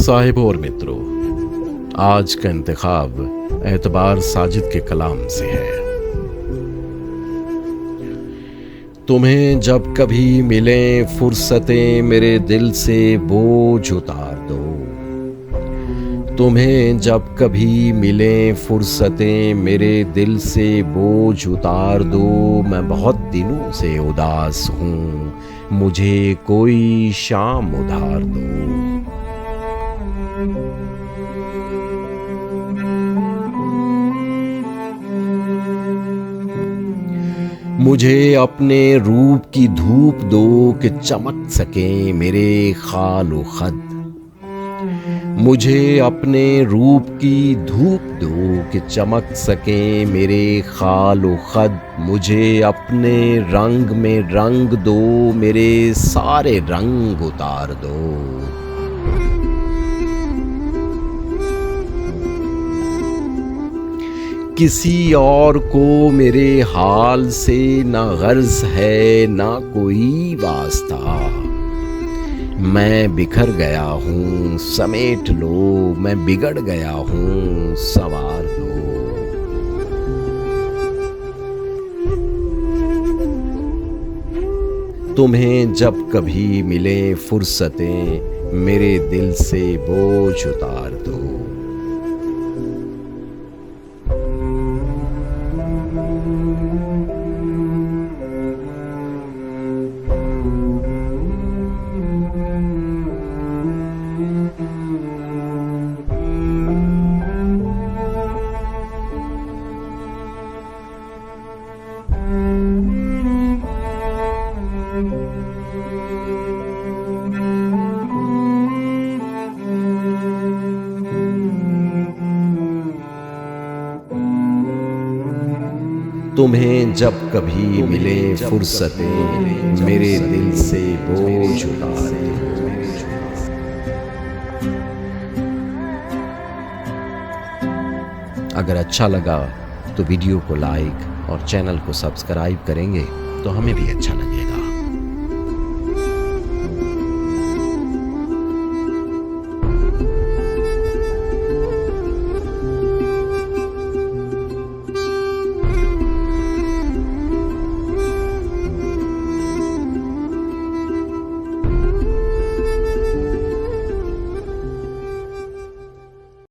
साहिबों और मित्रों, आज का इंतखाब एतबार साजिद के कलाम से है। तुम्हें जब कभी मिलें फुर्सतें मेरे दिल से बोझ उतार दो। तुम्हें जब कभी मिलें फुर्सतें मेरे दिल से बोझ उतार दो। मैं बहुत दिनों से उदास हूँ, मुझे कोई शाम उधार दो। मुझे अपने रूप की धूप दो कि चमक सके मेरे खालो खद। मुझे अपने रूप की धूप दो कि चमक सके मेरे खालो खद। मुझे अपने रंग में रंग दो, मेरे सारे रंग उतार दो। किसी और को मेरे हाल से ना गर्ज है ना कोई वास्ता। मैं बिखर गया हूँ समेट लो, मैं बिगड़ गया हूँ संवार दो। तुम्हें जब कभी मिले फुर्सतें मेरे दिल से बोझ उतार दो। तुम्हें जब कभी मिले फुर्सतें मेरे दिल से बोझ उतार दो। अगर अच्छा लगा तो वीडियो को लाइक और चैनल को सब्सक्राइब करेंगे तो हमें भी अच्छा लगेगा।